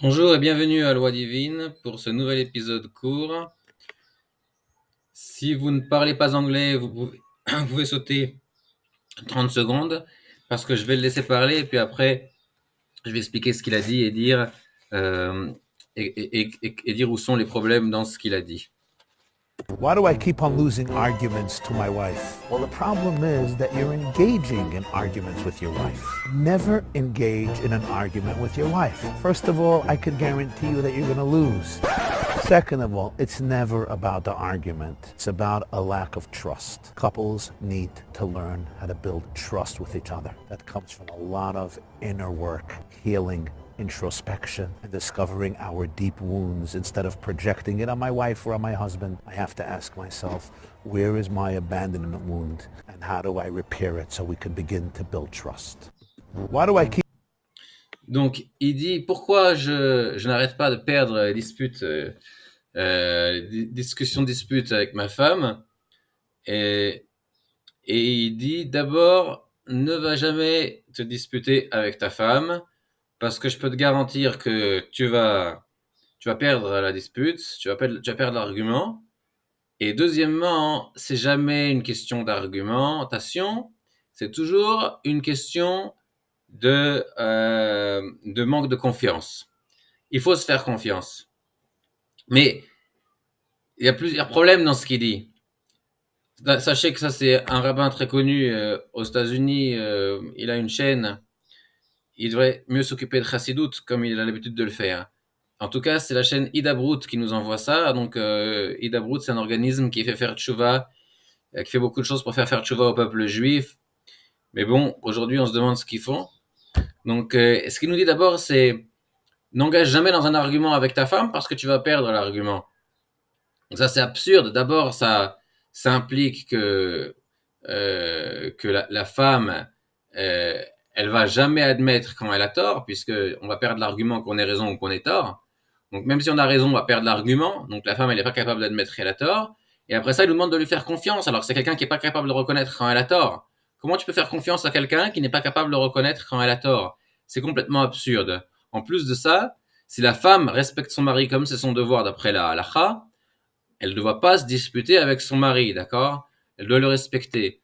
Bonjour et bienvenue à Loi Divine pour ce nouvel épisode court. Si vous ne parlez pas anglais, vous pouvez sauter 30 secondes parce que je vais le laisser parler et puis après je vais expliquer ce qu'il a dit et dire, euh, et dire où sont les problèmes dans ce qu'il a dit. Why do I keep on losing arguments to my wife? Well, the problem is that you're engaging in arguments with your wife. Never engage in an argument with your wife. First of all, I can guarantee you that you're going to lose. Second of all, it's never about the argument. It's about a lack of trust. Couples need to learn how to build trust with each other. That comes from a lot of inner work, healing, introspection, and discovering our deep wounds. Instead of projecting it on my wife or on my husband, I have to ask myself, where is my abandonment wound and how do I repair it so we can begin to build trust? Why do I keep Donc il dit pourquoi je n'arrête pas de perdre les disputes, disputes avec ma femme. Et Et il dit d'abord, ne va jamais te disputer avec ta femme, parce que je peux te garantir que tu vas perdre la dispute, tu vas perdre l'argument. Et deuxièmement, c'est jamais une question d'argumentation, c'est toujours une question de manque de confiance. Il faut se faire confiance. Mais il y a plusieurs problèmes dans ce qu'il dit. Sachez que ça, c'est un rabbin très connu aux États-Unis. Il a une chaîne. Il devrait mieux s'occuper de Chassidut comme il a l'habitude de le faire. En tout cas, c'est la chaîne Idabrut qui nous envoie ça. Donc, Idabrut, c'est un organisme qui fait faire tchouva, qui fait beaucoup de choses pour faire tchouva au peuple juif. Mais bon, aujourd'hui, on se demande ce qu'ils font. Donc, ce qu'il nous dit d'abord, c'est n'engage jamais dans un argument avec ta femme parce que tu vas perdre l'argument. Donc ça, c'est absurde. D'abord, ça implique que la femme, euh, elle va jamais admettre quand elle a tort, puisque on va perdre l'argument qu'on ait raison ou qu'on ait tort. Donc même si on a raison, on va perdre l'argument. Donc la femme, elle n'est pas capable d'admettre qu'elle a tort. Et après ça, il nous demande de lui faire confiance. Alors c'est quelqu'un qui n'est pas capable de reconnaître quand elle a tort. Comment tu peux faire confiance à quelqu'un qui n'est pas capable de reconnaître quand elle a tort? C'est complètement absurde. En plus de ça, si la femme respecte son mari comme c'est son devoir d'après la halakha, elle ne doit pas se disputer avec son mari, d'accord? Elle doit le respecter.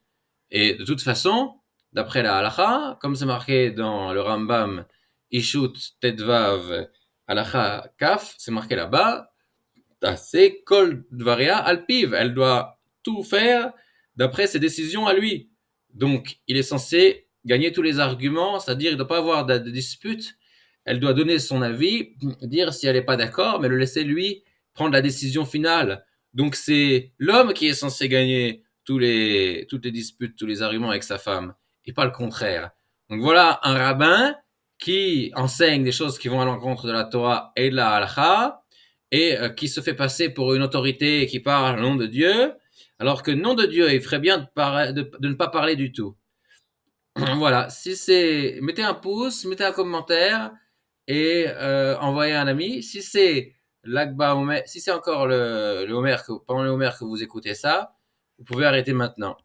Et de toute façon, d'après la halakha, comme c'est marqué dans le Rambam, Ishut Tedvav halakha Kaf, c'est marqué là-bas, c'est Kol Dvaria Alpiv. Elle doit tout faire d'après ses décisions à lui. Donc, il est censé gagner tous les arguments, c'est-à-dire il ne doit pas avoir de dispute. Elle doit donner son avis, dire si elle n'est pas d'accord, mais le laisser lui prendre la décision finale. Donc, c'est l'homme qui est censé gagner toutes les disputes, tous les arguments avec sa femme, et pas le contraire. Donc, voilà un rabbin qui enseigne des choses qui vont à l'encontre de la Torah et de la halakha, et qui se fait passer pour une autorité qui parle au nom de Dieu, alors que nom de Dieu, il ferait bien de ne pas parler du tout. Voilà, si c'est, mettez un pouce, mettez un commentaire et envoyez un ami. Si c'est l'Akba Omer, si c'est encore le Homer, pendant le Homer que vous écoutez ça, vous pouvez arrêter maintenant.